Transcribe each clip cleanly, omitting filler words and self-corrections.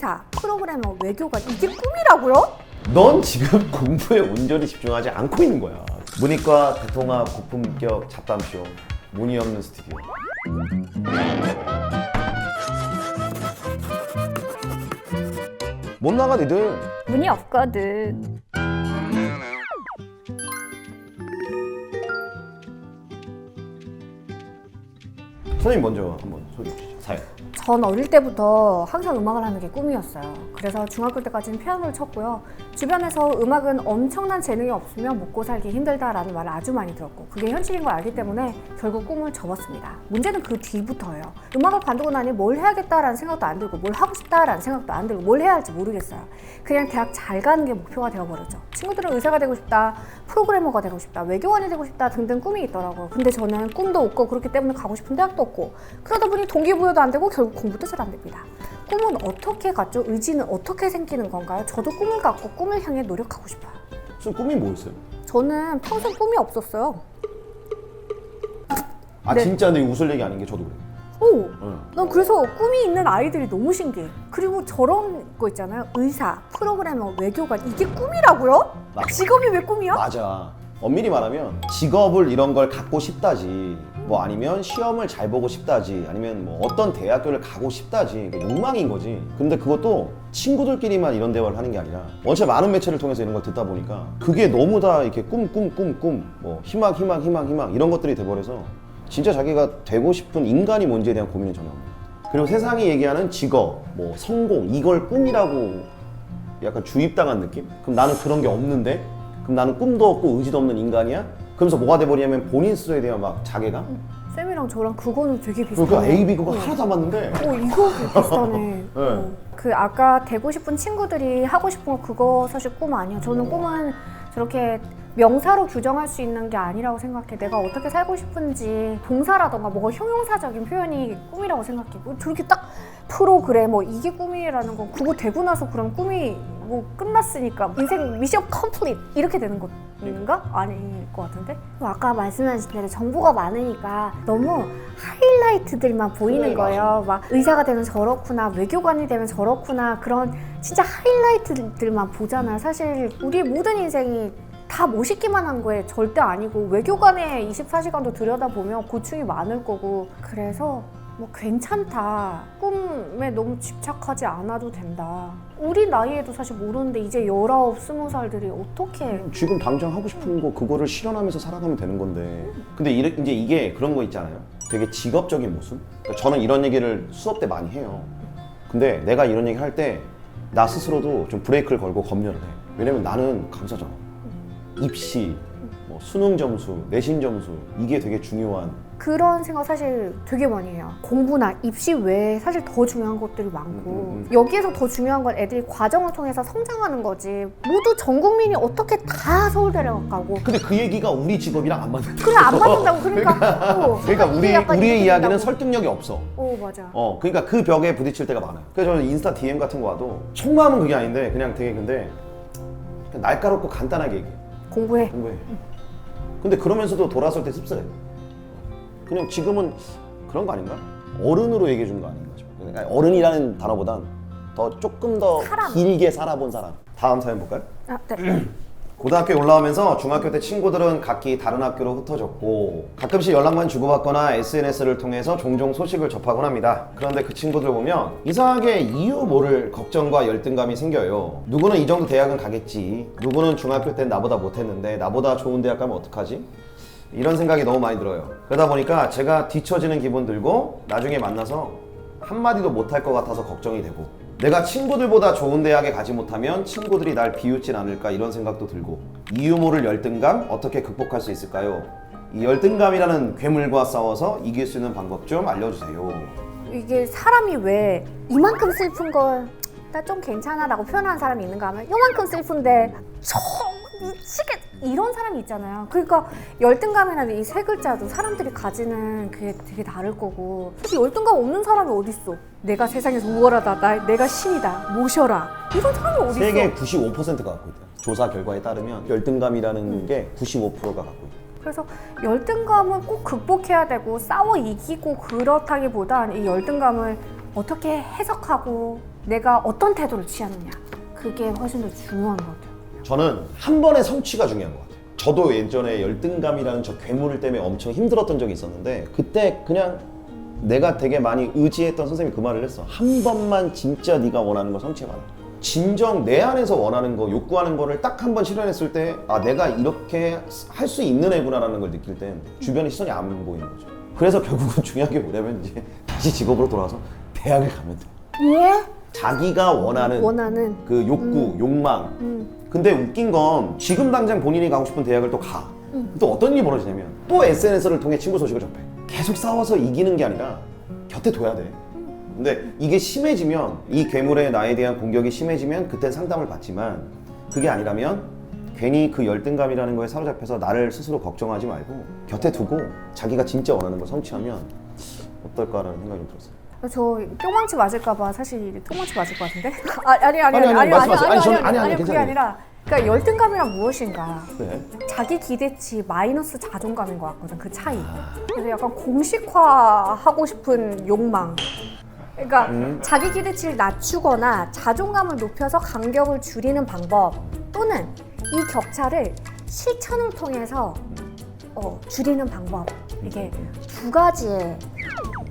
의사, 프로그래머, 외교관 이게 꿈이라고요? 넌 지금 공부에 온전히 집중하지 않고 있는 거야. 문이과 대통합 고품격 잡담쇼 문이 없는 스튜디오. 못 나가 니들. 문이 없거든. 선생님 먼저 한번 소개해 주시죠. 사연. 전 어릴 때부터 항상 음악을 하는 게 꿈이었어요. 그래서 중학교 때까지는 피아노를 쳤고요. 주변에서 음악은 엄청난 재능이 없으면 먹고 살기 힘들다라는 말을 아주 많이 들었고 그게 현실인 걸 알기 때문에 결국 꿈을 접었습니다. 문제는 그 뒤부터예요. 음악을 관두고 나니 뭘 해야겠다라는 생각도 안 들고 뭘 하고 싶다라는 생각도 안 들고 뭘 해야 할지 모르겠어요. 그냥 대학 잘 가는 게 목표가 되어버렸죠. 친구들은 의사가 되고 싶다, 프로그래머가 되고 싶다, 외교관이 되고 싶다 등등 꿈이 있더라고요. 근데 저는 꿈도 없고 그렇기 때문에 가고 싶은 대학도 없고 그러다 보니 동기부여도 안 되고 결국 공부도 잘 안 됩니다. 꿈은 어떻게 갖죠? 의지는 어떻게 생기는 건가요? 저도 꿈을 갖고 꿈을 향해 노력하고 싶어요. 선생님 꿈이 뭐였어요? 저는 평생 꿈이 없었어요. 아 네. 진짜 근데 웃을 얘기 아닌 게 저도 그래요. 오! 응. 난 그래서 꿈이 있는 아이들이 너무 신기해. 그리고 저런 거 있잖아요. 의사, 프로그래머, 외교관 이게 꿈이라고요? 맞아. 직업이 왜 꿈이야? 맞아. 엄밀히 말하면 직업을 이런 걸 갖고 싶다지 뭐 아니면 시험을 잘 보고 싶다지 아니면 뭐 어떤 대학교를 가고 싶다지 욕망인 거지. 근데 그것도 친구들끼리만 이런 대화를 하는 게 아니라 원체 많은 매체를 통해서 이런 걸 듣다 보니까 그게 너무 다 이렇게 꿈 뭐 희망 이런 것들이 돼버려서 진짜 자기가 되고 싶은 인간이 뭔지에 대한 고민이 전혀 없는 거야. 그리고 세상이 얘기하는 직업, 뭐 성공 이걸 꿈이라고 약간 주입당한 느낌? 그럼 나는 그런 게 없는데? 그럼 나는 꿈도 없고 의지도 없는 인간이야? 그러면서 뭐가 돼버리냐면 본인 스스로에 대한 막 자괴감? 쌤이랑 저랑 그거는 되게 그 비슷해요. A, B 그거 하나도 안 맞는데 이거 비슷하네. 네. 그 아까 되고 싶은 친구들이 하고 싶은 거 그거 사실 꿈 아니에요. 저는 꿈은 저렇게 명사로 규정할 수 있는 게 아니라고 생각해. 내가 어떻게 살고 싶은지 동사라던가 뭐가 형용사적인 표현이 꿈이라고 생각해. 뭐 저렇게 딱 프로그래머 이게 꿈이라는 건 그거 되고 나서 그럼 꿈이 뭐 끝났으니까 인생 미션 컴플릿 이렇게 되는 건가? 아닐 것 같은데? 아까 말씀하신 대로 정보가 많으니까 너무 하이라이트들만 보이는 그래, 거예요. 막 의사가 되면 저렇구나, 외교관이 되면 저렇구나 그런 진짜 하이라이트들만 보잖아요. 사실 우리 모든 인생이 다 멋있기만 한 거에 절대 아니고 외교관에 24시간도 들여다보면 고충이 많을 거고 그래서 뭐 괜찮다. 꿈에 너무 집착하지 않아도 된다. 우리 나이에도 사실 모르는데 이제 19, 20살들이 어떻게 지금 당장 하고 싶은 거 그거를 실현하면서 살아가면 되는 건데 근데 이제 이게 그런 거 있잖아요. 되게 직업적인 모습? 그러니까 저는 이런 얘기를 수업 때 많이 해요. 근데 내가 이런 얘기 할 때 나 스스로도 좀 브레이크를 걸고 검열을 해. 왜냐면 나는 강사잖아. 입시, 뭐 수능 점수, 내신 점수 이게 되게 중요한 그런 생각 사실 되게 많이 해요. 공부나 입시 외에 사실 더 중요한 것들이 많고 여기에서 더 중요한 건 애들이 과정을 통해서 성장하는 거지. 모두 전 국민이 어떻게 다 서울대를 가고 근데 그 얘기가 우리 직업이랑 안 맞는다. 그래 안 맞는다고 그러니까 그러니까 이게 약간 우리의 이렇게 이야기는 된다고. 설득력이 없어. 맞아. 그러니까 그 벽에 부딪힐 때가 많아요. 그래서 저는 인스타 DM 같은 거 와도 속마음은 그게 아닌데 그냥 되게 근데 그냥 날카롭고 간단하게 얘기해. 공부해. 근데 그러면서도 돌아설 때 씁쓸해. 그냥 지금은 그런 거 아닌가? 어른으로 얘기해 주는 거 아닌가 싶어. 그러니까 어른이라는 단어보단 더 조금 더 사람. 길게 살아본 사람. 다음 사연 볼까요? 네. 고등학교에 올라오면서 중학교 때 친구들은 각기 다른 학교로 흩어졌고 가끔씩 연락만 주고받거나 SNS를 통해서 종종 소식을 접하곤 합니다. 그런데 그 친구들 보면 이상하게 이유 모를 걱정과 열등감이 생겨요. 누구는 이 정도 대학은 가겠지. 누구는 중학교 때 나보다 못했는데 나보다 좋은 대학 가면 어떡하지? 이런 생각이 너무 많이 들어요. 그러다 보니까 제가 뒤처지는 기분 들고 나중에 만나서 한마디도 못할 것 같아서 걱정이 되고 내가 친구들보다 좋은 대학에 가지 못하면 친구들이 날 비웃진 않을까 이런 생각도 들고 이유 모를 열등감 어떻게 극복할 수 있을까요? 이 열등감이라는 괴물과 싸워서 이길 수 있는 방법 좀 알려주세요. 이게 사람이 왜 이만큼 슬픈 걸 나 좀 괜찮아 라고 표현하는 사람이 있는가 하면 요만큼 슬픈데 미치겠 이런 사람이 있잖아요. 그러니까 열등감이라는 이 세 글자도 사람들이 가지는 그게 되게 다를 거고 사실 열등감 없는 사람이 어딨어. 내가 세상에서 우월하다, 내가 신이다, 모셔라 이런 사람이 어딨어. 세계 95%가 갖고 있다. 조사 결과에 따르면 열등감이라는 게 95%가 갖고 있다. 그래서 열등감은 꼭 극복해야 되고 싸워 이기고 그렇다기보단 이 열등감을 어떻게 해석하고 내가 어떤 태도를 취하느냐. 그게 훨씬 더 중요한 것 같아요. 저는 한 번의 성취가 중요한 것 같아요. 저도 예전에 열등감이라는 저 괴물 때문에 엄청 힘들었던 적이 있었는데 그때 그냥 내가 되게 많이 의지했던 선생님이 그 말을 했어. 한 번만 진짜 네가 원하는 걸 성취해봐라. 진정 내 안에서 원하는 거, 욕구하는 거를 딱 한 번 실현했을 때 아 내가 이렇게 할 수 있는 애구나라는 걸 느낄 땐 주변의 시선이 안 보이는 거죠. 그래서 결국은 중요한 게 뭐냐면 이제 다시 직업으로 돌아와서 대학을 가면 돼. 예? 자기가 원하는 그 욕구, 욕망. 근데 웃긴 건 지금 당장 본인이 가고 싶은 대학을 또 가. 또 어떤 일이 벌어지냐면 또 SNS를 통해 친구 소식을 접해. 계속 싸워서 이기는 게 아니라 곁에 둬야 돼. 근데 이게 심해지면 이 괴물의 나에 대한 공격이 심해지면 그때 상담을 받지만 그게 아니라면 괜히 그 열등감이라는 거에 사로잡혀서 나를 스스로 걱정하지 말고 곁에 두고 자기가 진짜 원하는 걸 성취하면 어떨까라는 생각이 좀 들었어요. 저 뿅망치 맞을까봐 사실 뿅망치 맞을 것 같은데? 아니 그게 아니라 그러니까 열등감이란 무엇인가? 네. 자기 기대치 마이너스 자존감인 것 같거든. 그 차이. 그래서 약간 공식화하고 싶은 욕망. 그러니까 자기 기대치를 낮추거나 자존감을 높여서 간격을 줄이는 방법 또는 이 격차를 실천을 통해서 줄이는 방법. 이게 두 가지의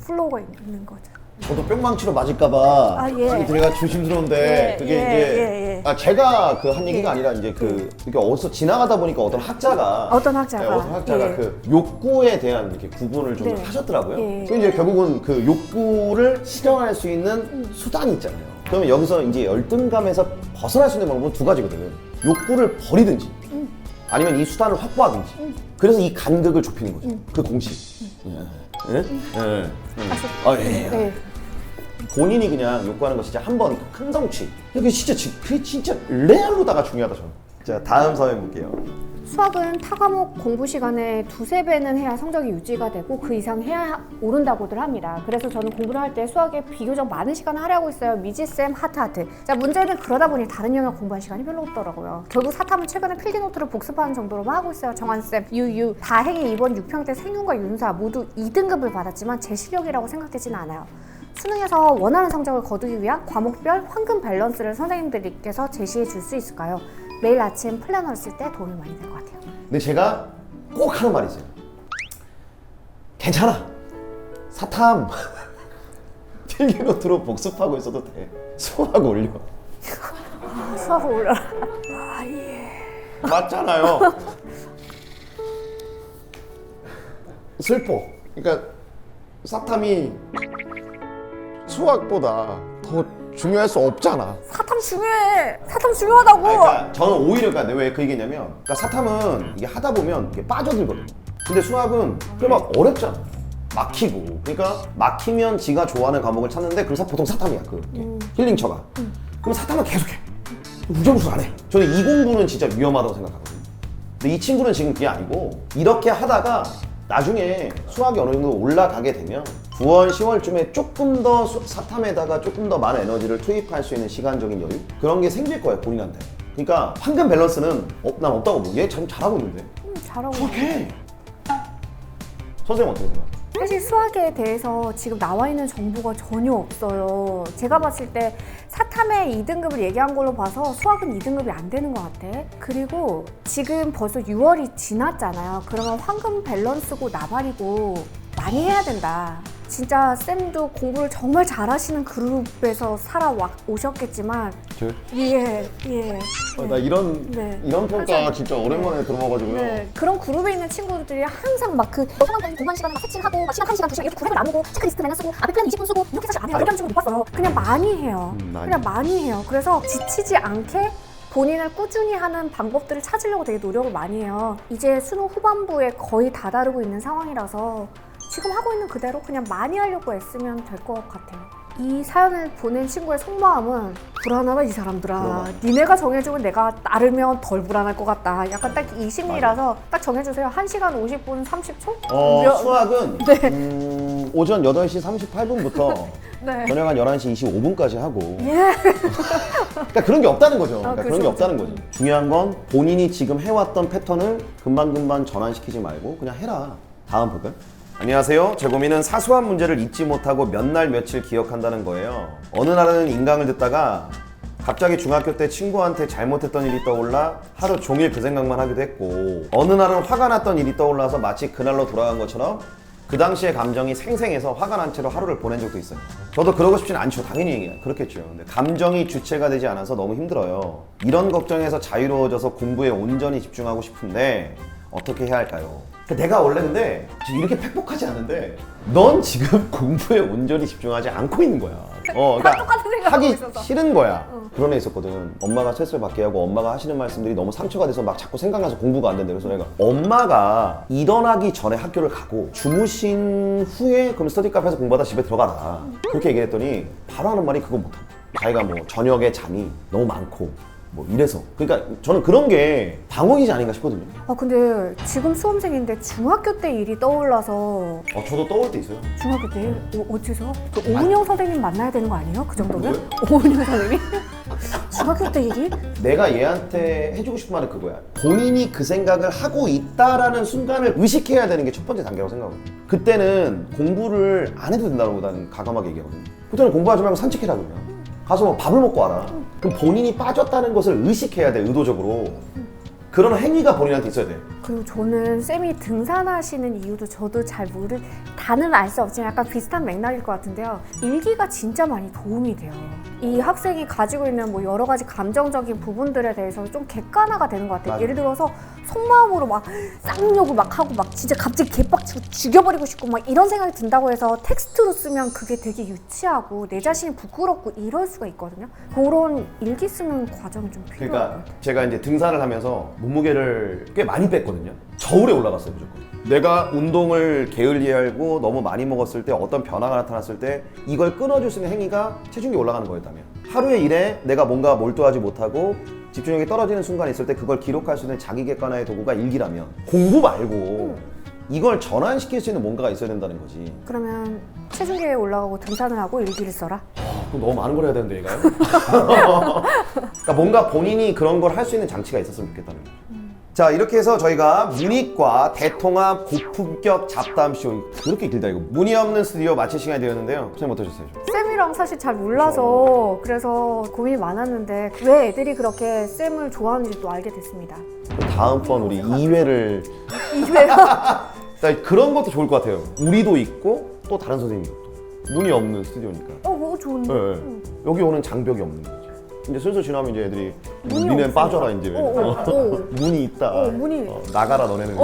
플로우가 있는 거죠. 저도 뿅망치로 맞을까봐 되게 조심스러운데 그게 이제 제가 그 한 얘기가 아니라 이제 이렇게 어디서 지나가다 보니까 어떤 학자가 그 욕구에 대한 이렇게 구분을 좀 하셨더라고요. 그래서 이제 결국은 그 욕구를 실현할 수 있는 수단이 있잖아요. 그러면 여기서 이제 열등감에서 벗어날 수 있는 방법은 두 가지거든요. 욕구를 버리든지 아니면 이 수단을 확보하든지. 그래서 이 간극을 좁히는 거죠. 그 공식. 본인이 그냥 욕구하는 거 진짜 한 번 큰 덩치. 그게 진짜 레알로다가 중요하다 저는. 자 다음 사연 볼게요. 수학은 타 과목 공부 시간에 두세 배는 해야 성적이 유지가 되고 그 이상 해야 오른다고들 합니다. 그래서 저는 공부를 할 때 수학에 비교적 많은 시간을 할애하고 있어요. 미지쌤 하트. 자 문제는 그러다 보니 다른 영역 공부할 시간이 별로 없더라고요. 결국 사탐은 최근에 필기노트를 복습하는 정도로만 하고 있어요. 정한쌤, 유유. 다행히 이번 6평 때 생윤과 윤사 모두 2등급을 받았지만 제 실력이라고 생각되지는 않아요. 수능에서 원하는 성적을 거두기 위한 과목별 황금 밸런스를 선생님들께서 제시해 줄 수 있을까요? 매일 아침 플래너를 쓸 때 도움이 많이 될 것 같아요. 근데 제가 꼭 하는 말이 있어요. 괜찮아. 사탐 필기노트로 복습하고 있어도 돼. 수학 올려. 수학 올려라. 맞잖아요. 슬퍼. 그러니까 사탐이 수학보다 더 중요할 수 없잖아. 사탐 중요해. 사탐 중요하다고. 그러니까 저는 오히려 왜 그 얘기냐면 사탐은 이게 하다 보면 이게 빠져들거든요. 근데 수학은 그게 막 어렵잖아. 막히고. 그러니까 막히면 지가 좋아하는 과목을 찾는데 그래서 보통 사탐이야. 힐링처가. 그럼 사탐은 계속해. 우정수 안 해. 저는 이 공부는 진짜 위험하다고 생각하거든요. 근데 이 친구는 지금 그게 아니고 이렇게 하다가 나중에 수학이 어느 정도 올라가게 되면 9월, 10월쯤에 조금 더 사탐에다가 조금 더 많은 에너지를 투입할 수 있는 시간적인 여유? 그런 게 생길 거예요, 본인한테. 그러니까 황금 밸런스는 난 없다고 보고 얘 참 잘하고 있는데. 잘하고 오케이. 선생님 어떻게 생각해요? 사실 수학에 대해서 지금 나와 있는 정보가 전혀 없어요. 제가 봤을 때 사탐의 2등급을 얘기한 걸로 봐서 수학은 2등급이 안 되는 것 같아. 그리고 지금 벌써 6월이 지났잖아요. 그러면 황금 밸런스고 나발이고 많이 해야 된다. 진짜 쌤도 공부를 정말 잘하시는 그룹에서 오셨겠지만 예. 나 이런 평가 진짜 오랜만에 들어봐가지고요. 네, 그런 그룹에 있는 친구들이 항상 막 공부하는 시간에 막 색칠하고 막 시간 1시간, 2시간 이렇게 구획을 나누고 체크리스트 맨날 쓰고 앞에 플랜 20분 쓰고 이렇게 사실 안 해요. 이런 친구 못 봤어요. 그냥 많이 해요. 그냥 많이 해요. 그래서 지치지 않게 본인을 꾸준히 하는 방법들을 찾으려고 되게 노력을 많이 해요. 이제 수능 후반부에 거의 다다르고 있는 상황이라서 지금 하고 있는 그대로 그냥 많이 하려고 애쓰면 될 것 같아요. 이 사연을 보낸 친구의 속마음은 불안하다 이 사람들아. 니네가 정해주면 내가 따르면 덜 불안할 것 같다. 약간 딱 이 심리라서 딱 정해주세요. 1시간 50분 30초? 수학은 오전 8시 38분부터 저녁 한 11시 25분까지 하고 그러니까 그런 게 없다는 거죠. 그런 게 없다는 거지. 중요한 건 본인이 지금 해왔던 패턴을 금방금방 전환시키지 말고 그냥 해라. 다음 볼까요? 안녕하세요. 제 고민은 사소한 문제를 잊지 못하고 몇 날 며칠 기억한다는 거예요. 어느 날은 인강을 듣다가 갑자기 중학교 때 친구한테 잘못했던 일이 떠올라 하루 종일 그 생각만 하기도 했고, 어느 날은 화가 났던 일이 떠올라서 마치 그날로 돌아간 것처럼 그 당시의 감정이 생생해서 화가 난 채로 하루를 보낸 적도 있어요. 저도 그러고 싶진 않죠. 당연히 그렇겠죠. 근데 감정이 주체가 되지 않아서 너무 힘들어요. 이런 걱정에서 자유로워져서 공부에 온전히 집중하고 싶은데 어떻게 해야 할까요? 내가 원래 근데 지금 이렇게 팩폭하지 않은데 넌 지금 공부에 온전히 집중하지 않고 있는 거야. 다 똑같은 생각하고 하기 있어서. 싫은 거야. 그런 애 있었거든. 엄마가 스트레스를 받게 하고 엄마가 하시는 말씀들이 너무 상처가 돼서 막 자꾸 생각나서 공부가 안 된다. 그래서 내가 엄마가 일어나기 전에 학교를 가고 주무신 후에 그럼 스터디 카페에서 공부하다 집에 들어가라. 그렇게 얘기했더니 바로 하는 말이 그거 못한다. 자기가 뭐 저녁에 잠이 너무 많고 뭐 이래서. 그러니까 저는 그런 게 방어이지 아닌가 싶거든요. 근데 지금 수험생인데 중학교 때 일이 떠올라서. 저도 떠올 때 있어요. 중학교 때? 어째서? 그 오은영 선생님 만나야 되는 거 아니에요? 그 정도면? 오은영 선생님? 중학교 때 일이? 내가 얘한테 해주고 싶은 말은 그거야. 본인이 그 생각을 하고 있다라는 순간을 의식해야 되는 게 첫 번째 단계라고 생각하거든. 그때는 공부를 안 해도 된다고 나는 가감하게 얘기하거든. 그때는 공부하지 말고 산책해라 그냥. 가서 뭐 밥을 먹고 와라. 그럼 본인이 빠졌다는 것을 의식해야 돼, 의도적으로. 그런 행위가 본인한테 있어야 돼. 그리고 저는 쌤이 등산하시는 이유도 저도 잘 다는 알 수 없지만 약간 비슷한 맥락일 것 같은데요. 일기가 진짜 많이 도움이 돼요. 이 학생이 가지고 있는 뭐 여러 가지 감정적인 부분들에 대해서 좀 객관화가 되는 것 같아요. 맞아요. 예를 들어서 속마음으로 막 쌍욕을 막 하고 막 진짜 갑자기 개빡치고 죽여버리고 싶고 막 이런 생각이 든다고 해서 텍스트로 쓰면 그게 되게 유치하고 내 자신이 부끄럽고 이럴 수가 있거든요. 그런 일기 쓰는 과정이 좀 필요한 것 그러니까 같아요. 제가 이제 등산을 하면서 몸무게를 꽤 많이 뺐거든요. 저울에 올라갔어요, 무조건. 내가 운동을 게을리하고 너무 많이 먹었을 때 어떤 변화가 나타났을 때 이걸 끊어줄 수 있는 행위가 체중이 올라가는 거였다면, 하루의 일에 내가 뭔가 몰두하지 못하고 집중력이 떨어지는 순간이 있을 때 그걸 기록할 수 있는 자기 객관화의 도구가 일기라면, 공부 말고 이걸 전환시킬 수 있는 뭔가가 있어야 된다는 거지. 그러면 체중계에 올라가고 등산을 하고 일기를 써라? 그럼 너무 많은 걸 해야 되는데 얘가요? 그러니까 뭔가 본인이 그런 걸 할 수 있는 장치가 있었으면 좋겠다는 거죠. 자, 이렇게 해서 저희가 문이과 대통합 고품격 잡담쇼, 그렇게 길다 이거, 문이 없는 스튜디오 마칠 시간이 되었는데요. 선생님 어떠셨어요? 쌤이랑 사실 잘 몰라서 그래서 고민이 많았는데 왜 애들이 그렇게 쌤을 좋아하는지 또 알게 됐습니다. 다음번 우리 2회를 이회요? 그런 것도 좋을 것 같아요. 우리도 있고 또 다른 선생님도 있고. 문이 없는 스튜디오니까. 그거 좋은데. 네. 여기 오는 장벽이 없는 거지. 이제 슬슬 지나면 이제 애들이 문이 니넨 없으니까. 빠져라 이제. 문이 있다. 문이. 나가라 너네는.